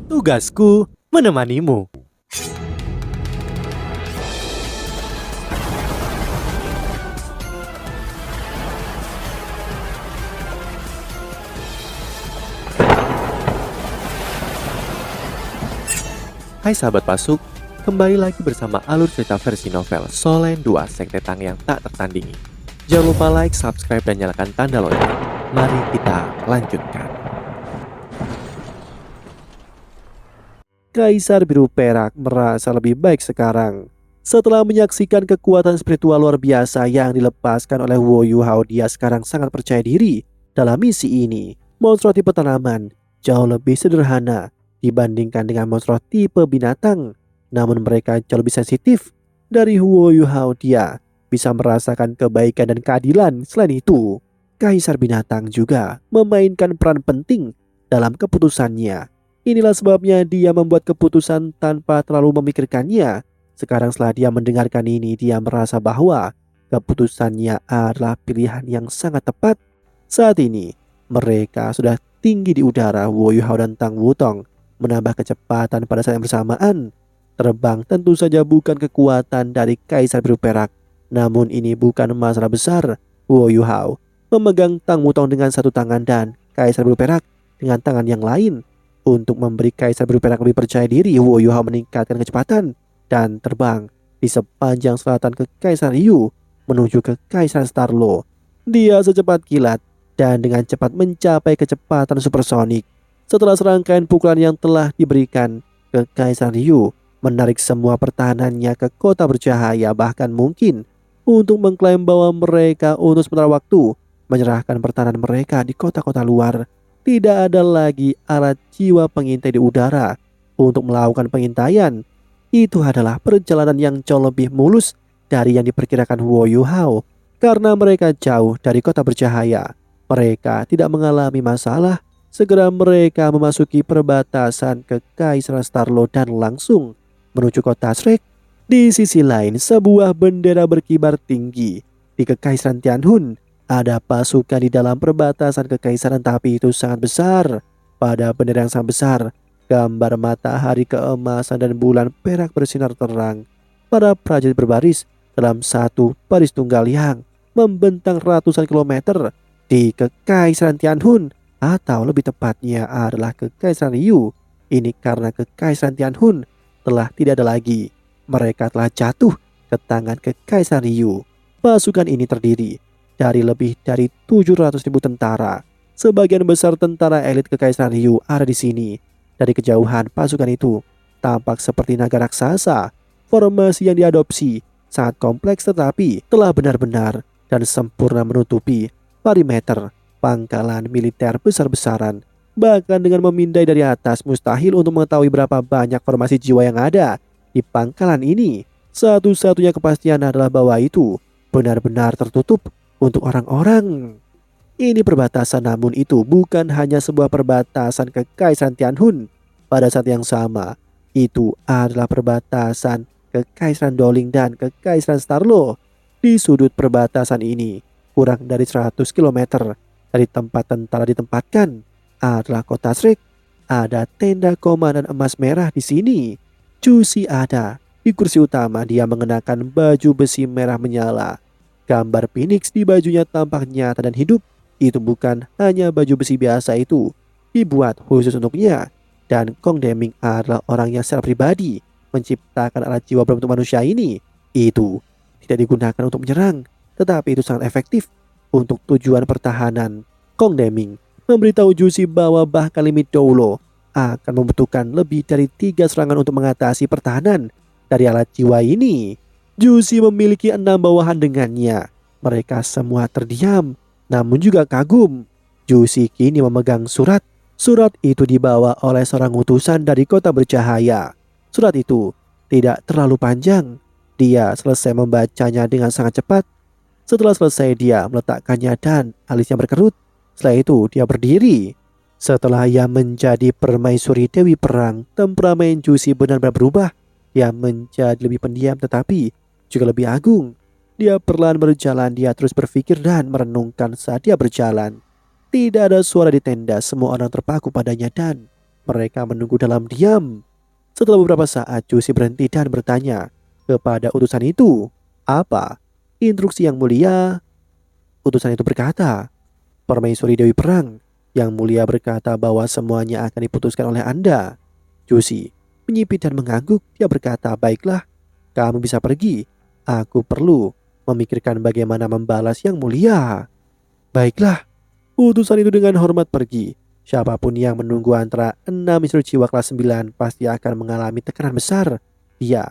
Tugasku menemanimu. Hai sahabat Pasuk, kembali lagi bersama alur cerita versi novel Solen 2 Sekte Tang yang tak tertandingi. Jangan lupa like, subscribe, dan nyalakan tanda lonceng. Mari kita lanjutkan. Kaisar Biru Perak merasa lebih baik sekarang. Setelah menyaksikan kekuatan spiritual luar biasa yang dilepaskan oleh Wu Yuhao, dia sekarang sangat percaya diri dalam misi ini. Monstro tipe tanaman jauh lebih sederhana dibandingkan dengan monstro tipe binatang, namun mereka jauh lebih sensitif. Dari Wu Yuhao dia bisa merasakan kebaikan dan keadilan. Selain itu, Kaisar Binatang juga memainkan peran penting dalam keputusannya. Inilah sebabnya dia membuat keputusan tanpa terlalu memikirkannya. Sekarang setelah dia mendengarkan ini, dia merasa bahwa keputusannya adalah pilihan yang sangat tepat. Saat ini, mereka sudah tinggi di udara. Wu Yuhao dan Tang Wutong menambah kecepatan pada saat yang bersamaan. Terbang tentu saja bukan kekuatan dari Kaisar Biru Perak, namun ini bukan masalah besar. Wu Yuhao memegang Tang Wutong dengan satu tangan dan Kaisar Biru Perak dengan tangan yang lain. Untuk memberi Kaisar Biru Perak lebih percaya diri, Wu Yuhao meningkatkan kecepatan dan terbang di sepanjang selatan ke Kaisar Ryu menuju ke Kaisar Starlo. Dia secepat kilat dan dengan cepat mencapai kecepatan supersonik. Setelah serangkaian pukulan yang telah diberikan ke Kaisar Ryu, menarik semua pertahanannya ke kota bercahaya, bahkan mungkin untuk mengklaim bahwa mereka untuk sementara waktu menyerahkan pertahanan mereka di kota-kota luar. Tidak ada lagi alat jiwa pengintai di udara untuk melakukan pengintaian. Itu adalah perjalanan yang jauh lebih mulus dari yang diperkirakan Wu Yuhao. Karena mereka jauh dari kota bercahaya, mereka tidak mengalami masalah. Segera mereka memasuki perbatasan ke Kaisar Starlo dan langsung menuju kota Shrek. Di sisi lain, sebuah bendera berkibar tinggi. Di Kekaisaran Tianhun, ada pasukan di dalam perbatasan kekaisaran, tapi itu sangat besar. Pada bendera yang sangat besar, gambar matahari keemasan dan bulan perak bersinar terang. Para prajurit berbaris dalam satu baris tunggal yang membentang ratusan kilometer di Kekaisaran Tianhun, atau lebih tepatnya adalah Kekaisaran Ryu. Ini karena Kekaisaran Tianhun telah tidak ada lagi. Mereka telah jatuh ke tangan Kekaisaran Ryu. Pasukan ini terdiri dari lebih dari 700.000 tentara. Sebagian besar tentara elit Kekaisaran Ryu ada di sini. Dari kejauhan, pasukan itu tampak seperti naga raksasa. Formasi yang diadopsi sangat kompleks tetapi telah benar-benar dan sempurna menutupi perimeter pangkalan militer besar-besaran. Bahkan dengan memindai dari atas, mustahil untuk mengetahui berapa banyak formasi jiwa yang ada di pangkalan ini. Satu-satunya kepastian adalah bahwa itu benar-benar tertutup untuk orang-orang. Ini perbatasan, namun itu bukan hanya sebuah perbatasan Kekaisaran Tianhun. Pada saat yang sama, itu adalah perbatasan Kekaisaran Doling dan Kekaisaran Starlo. Di sudut perbatasan ini, kurang dari 100 km dari tempat tentara ditempatkan, adalah kota Shrek. Ada tenda komandan emas merah di sini. Jusi ada di kursi utama. Dia mengenakan baju besi merah menyala. Gambar Phoenix di bajunya tampak nyata dan hidup. Itu bukan hanya baju besi biasa, itu dibuat khusus untuknya. Dan Kong Deming adalah orang yang secara pribadi menciptakan alat jiwa berbentuk manusia ini. Itu tidak digunakan untuk menyerang, tetapi itu sangat efektif untuk tujuan pertahanan. Kong Deming memberitahu Jusi bahwa bahkan Limit Doulo akan membutuhkan lebih dari 3 serangan untuk mengatasi pertahanan dari alat jiwa ini. Jusi memiliki 6 bawahan dengannya. Mereka semua terdiam, namun juga kagum. Jusi kini memegang surat. Surat itu dibawa oleh seorang utusan dari kota bercahaya. Surat itu tidak terlalu panjang. Dia selesai membacanya dengan sangat cepat. Setelah selesai, dia meletakkannya dan alisnya berkerut. Setelah itu dia berdiri. Setelah ia menjadi permaisuri Dewi Perang, temperamen Jusi benar-benar berubah. Dia menjadi lebih pendiam tetapi juga lebih agung. Dia perlahan berjalan, dia terus berpikir dan merenungkan saat dia berjalan. Tidak ada suara di tenda, semua orang terpaku padanya dan Mereka menunggu dalam diam. Setelah beberapa saat, Jusi berhenti dan bertanya kepada utusan itu, "Apa? Instruksi yang mulia?" Utusan itu berkata, "Permaisuri Dewi Perang, yang mulia berkata bahwa semuanya akan diputuskan oleh Anda." Jusi menyipit dan mengangguk. Dia berkata, "Baiklah, kamu bisa pergi. Aku perlu memikirkan bagaimana membalas yang mulia." Baiklah, utusan itu dengan hormat pergi. Siapapun yang menunggu antara 6 instruksi jiwa kelas 9 pasti akan mengalami tekanan besar. Dia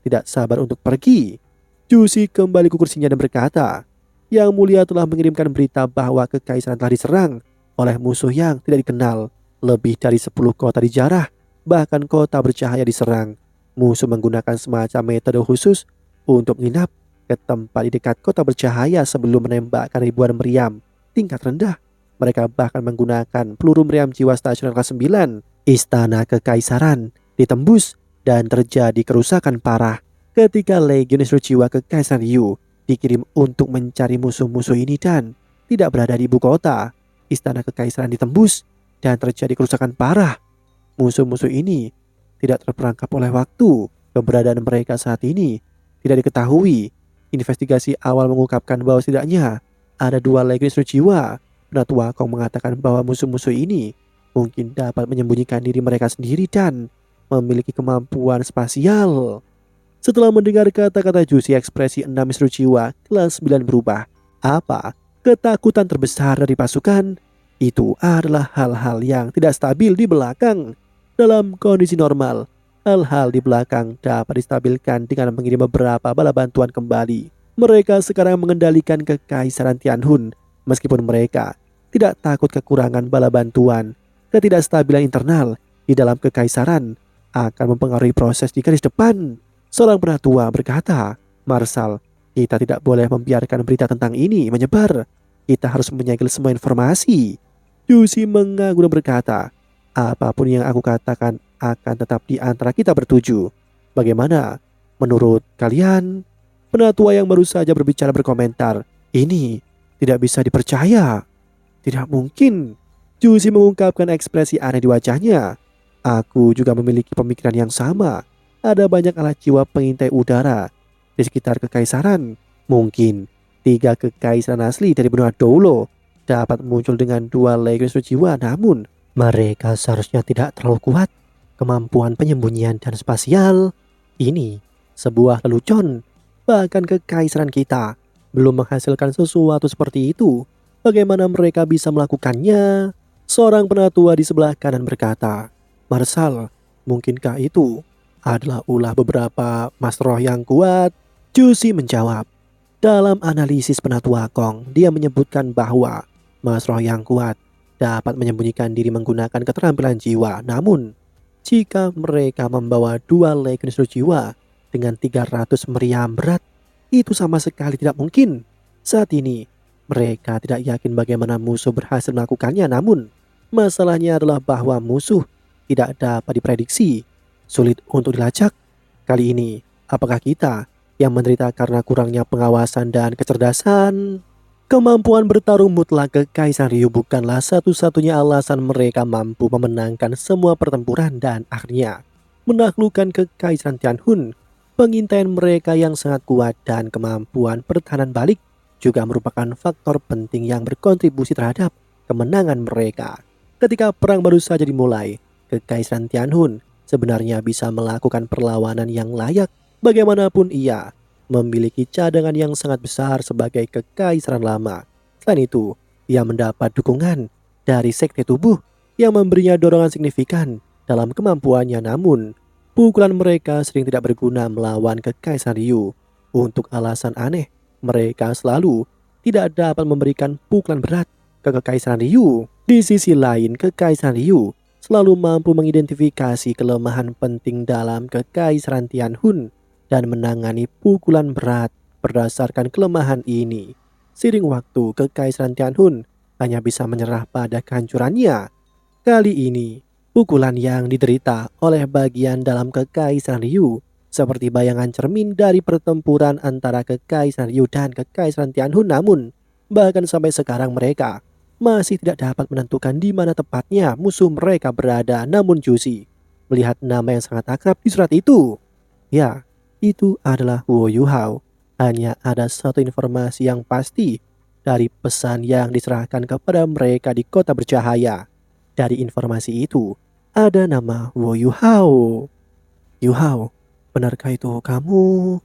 tidak sabar untuk pergi. Jusi kembali ke kursinya dan berkata, "Yang mulia telah mengirimkan berita bahwa kekaisaran telah diserang oleh musuh yang tidak dikenal. Lebih dari 10 kota dijarah, bahkan kota bercahaya diserang. Musuh menggunakan semacam metode khusus untuk menginap ke tempat di dekat kota bercahaya sebelum menembakkan ribuan meriam tingkat rendah. Mereka bahkan menggunakan peluru meriam jiwa stasioner kelas 9. Istana kekaisaran ditembus dan terjadi kerusakan parah ketika Legion Instruksi Jiwa Kekaisaran Yu dikirim untuk mencari musuh-musuh ini dan tidak berada di ibu kota. Istana kekaisaran ditembus dan terjadi kerusakan parah. Musuh-musuh ini tidak terperangkap oleh waktu. Keberadaan mereka saat ini tidak diketahui. Investigasi awal mengungkapkan bahwa setidaknya ada 2 Legion Instruksi Jiwa. Penatua Kong mengatakan bahwa musuh-musuh ini mungkin dapat menyembunyikan diri mereka sendiri dan memiliki kemampuan spasial. Setelah mendengar kata-kata Jusi, ekspresi 6 instruksi jiwa kelas 9 berubah. Apa ketakutan terbesar dari pasukan? Itu adalah hal-hal yang tidak stabil di belakang. Dalam kondisi normal, hal-hal di belakang dapat distabilkan dengan mengirim beberapa bala bantuan kembali. Mereka sekarang mengendalikan kekaisaran Tianhun. Meskipun mereka tidak takut kekurangan bala bantuan, ketidakstabilan internal di dalam kekaisaran akan mempengaruhi proses di garis depan. Seorang penatua berkata, "Marsal, kita tidak boleh membiarkan berita tentang ini menyebar. Kita harus menyegel semua informasi." Yusi mengangguk dan berkata, "Apapun yang aku katakan akan tetap di antara kita bertujuh. Bagaimana menurut kalian?" Penatua yang baru saja berbicara berkomentar, "Ini tidak bisa dipercaya. Tidak mungkin." Jusi mengungkapkan ekspresi aneh di wajahnya. "Aku juga memiliki pemikiran yang sama. Ada banyak alat jiwa pengintai udara di sekitar kekaisaran. Mungkin 3 kekaisaran asli dari benua Doulo dapat muncul dengan 2 legion jiwa, namun mereka seharusnya tidak terlalu kuat. Kemampuan penyembunyian dan spasial ini sebuah lelucon. Bahkan kekaisaran kita belum menghasilkan sesuatu seperti itu. Bagaimana mereka bisa melakukannya?" Seorang penatua di sebelah kanan berkata, "Marsal, mungkinkah itu adalah ulah beberapa mas roh yang kuat?" Jusi menjawab. Dalam analisis penatua Kong, dia menyebutkan bahwa mas roh yang kuat dapat menyembunyikan diri menggunakan keterampilan jiwa. Namun, jika mereka membawa 2 legion jiwa dengan 300 meriam berat, itu sama sekali tidak mungkin. Saat ini, mereka tidak yakin bagaimana musuh berhasil melakukannya, namun masalahnya adalah bahwa musuh tidak dapat diprediksi, sulit untuk dilacak. Kali ini, apakah kita yang menderita karena kurangnya pengawasan dan kecerdasan? Kemampuan bertarung mutlak Kekaisaran Ryu bukanlah satu-satunya alasan mereka mampu memenangkan semua pertempuran dan akhirnya menaklukkan Kekaisaran Tianhun. Pengintaian mereka yang sangat kuat dan kemampuan pertahanan balik juga merupakan faktor penting yang berkontribusi terhadap kemenangan mereka. Ketika perang baru saja dimulai, Kekaisaran Tianhun sebenarnya bisa melakukan perlawanan yang layak. Bagaimanapun ia memiliki cadangan yang sangat besar sebagai kekaisaran lama. Selain itu, ia mendapat dukungan dari sekte tubuh yang memberinya dorongan signifikan dalam kemampuannya, namun pukulan mereka sering tidak berguna melawan Kekaisaran Ryu. Untuk alasan aneh, mereka selalu tidak dapat memberikan pukulan berat ke Kekaisaran Ryu. Di sisi lain, Kekaisaran Ryu selalu mampu mengidentifikasi kelemahan penting dalam Kekaisaran Tianhun dan menangani pukulan berat berdasarkan kelemahan ini. Seiring waktu, Kekaisaran Tianhun hanya bisa menyerah pada kehancurannya. Kali ini, pukulan yang diderita oleh bagian dalam Kekaisaran Ryu seperti bayangan cermin dari pertempuran antara Kekaisaran Ryu dan Kekaisaran Tianhun. Namun, bahkan sampai sekarang mereka masih tidak dapat menentukan di mana tepatnya musuh mereka berada. Namun Juicy melihat nama yang sangat akrab di surat itu. Ya, itu adalah Wu Yuhao. Hanya ada satu informasi yang pasti dari pesan yang diserahkan kepada mereka di kota bercahaya. Dari informasi itu, ada nama Wu Yuhao. Yuhao, benarkah itu kamu?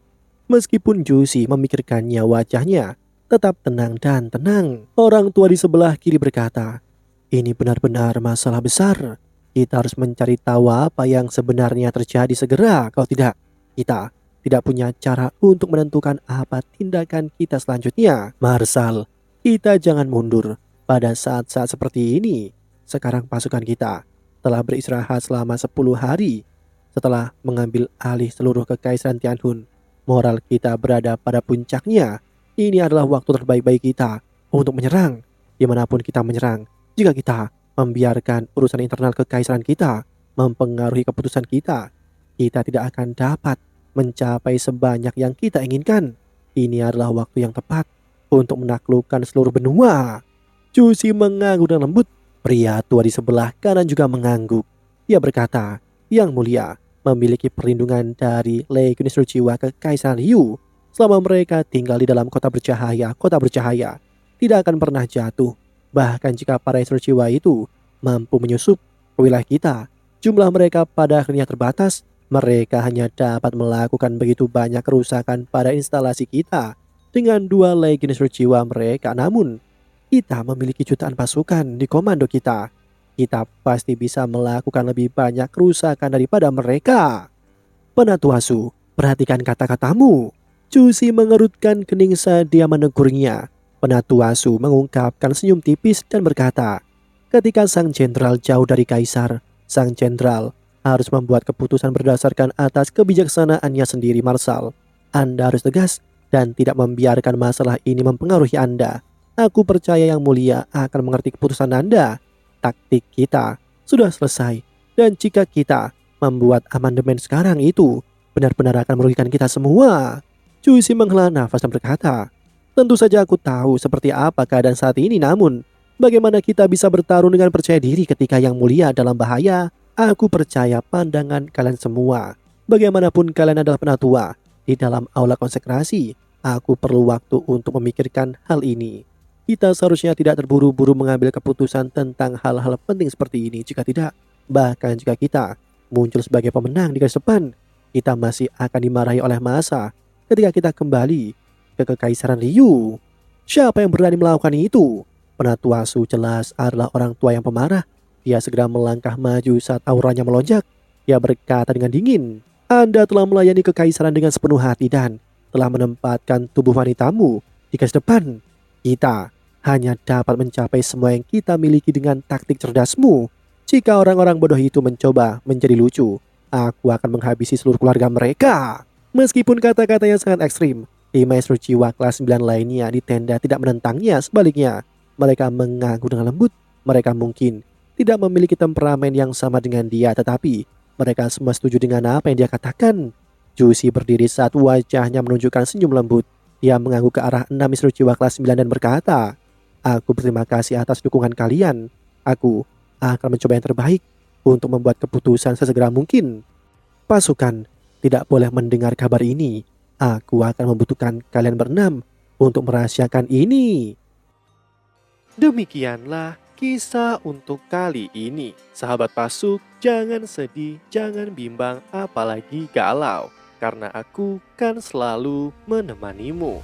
Meskipun Juicy memikirkannya, wajahnya tetap tenang dan tenang. Orang tua di sebelah kiri berkata, ini benar-benar masalah besar. Kita harus mencari tahu apa yang sebenarnya terjadi segera. Kalau tidak, kita tidak punya cara untuk menentukan apa tindakan kita selanjutnya. Marsal, kita jangan mundur pada saat-saat seperti ini. Sekarang pasukan kita telah beristirahat selama 10 hari. Setelah mengambil alih seluruh kekaisaran Tianhun, moral kita berada pada puncaknya. Ini adalah waktu terbaik bagi kita untuk menyerang. Dimanapun kita menyerang, jika kita membiarkan urusan internal kekaisaran kita mempengaruhi keputusan kita, kita tidak akan dapat mencapai sebanyak yang kita inginkan. Ini adalah waktu yang tepat untuk menaklukkan seluruh benua. Juicy mengangguk dengan lembut. Pria tua di sebelah kanan juga mengangguk. Dia berkata, yang mulia memiliki perlindungan dari Legiun Instruktur Jiwa Kekaisaran Liu. Selama mereka tinggal di dalam kota bercahaya tidak akan pernah jatuh. Bahkan jika para instruktur jiwa itu mampu menyusup ke wilayah kita, jumlah mereka pada akhirnya terbatas. Mereka hanya dapat melakukan begitu banyak kerusakan pada instalasi kita dengan 2 Legiun Instruktur Jiwa mereka. Namun, kita memiliki jutaan pasukan di komando kita. Kita pasti bisa melakukan lebih banyak kerusakan daripada mereka. Penatuasu, perhatikan kata-katamu. Juicy mengerutkan kening saat dia menegurnya. Penatuasu mengungkapkan senyum tipis dan berkata, ketika sang jenderal jauh dari kaisar, sang jenderal harus membuat keputusan berdasarkan atas kebijaksanaannya sendiri. Marsal, Anda harus tegas dan tidak membiarkan masalah ini mempengaruhi Anda. Aku percaya yang mulia akan mengerti keputusan Anda. Taktik kita sudah selesai, dan jika kita membuat amandemen sekarang itu benar-benar akan merugikan kita semua. Juicy menghela nafas dan berkata, tentu saja aku tahu seperti apa keadaan saat ini, namun bagaimana kita bisa bertarung dengan percaya diri ketika yang mulia dalam bahaya? Aku percaya pandangan kalian semua. Bagaimanapun kalian adalah penatua di dalam aula konsekrasi. Aku perlu waktu untuk memikirkan hal ini. Kita seharusnya tidak terburu-buru mengambil keputusan tentang hal-hal penting seperti ini. Jika tidak, bahkan jika kita muncul sebagai pemenang di garis depan, kita masih akan dimarahi oleh massa ketika kita kembali ke Kekaisaran Liu. Siapa yang berani melakukan itu? Penatuasu jelas adalah orang tua yang pemarah. Dia segera melangkah maju saat auranya melonjak. Dia berkata dengan dingin, Anda telah melayani kekaisaran dengan sepenuh hati dan telah menempatkan tubuh wanitamu di garis depan. Kita hanya dapat mencapai semua yang kita miliki dengan taktik cerdasmu. Jika orang-orang bodoh itu mencoba menjadi lucu, aku akan menghabisi seluruh keluarga mereka. Meskipun kata-katanya sangat ekstrim, 5 instruktur jiwa kelas 9 lainnya di tenda tidak menentangnya. Sebaliknya, mereka mengangguk dengan lembut. Mereka mungkin tidak memiliki temperamen yang sama dengan dia, tetapi mereka semua setuju dengan apa yang dia katakan. Juicy berdiri saat wajahnya menunjukkan senyum lembut. Dia mengangguk ke arah 6 instruktur jiwa kelas 9 dan berkata, aku berterima kasih atas dukungan kalian. Aku akan mencoba yang terbaik untuk membuat keputusan sesegera mungkin. Pasukan tidak boleh mendengar kabar ini. Aku akan membutuhkan kalian berenam untuk merahasiakan ini. Demikianlah kisah untuk kali ini. Sahabat Pasuk, jangan sedih, jangan bimbang, apalagi galau. Karena aku kan selalu menemanimu.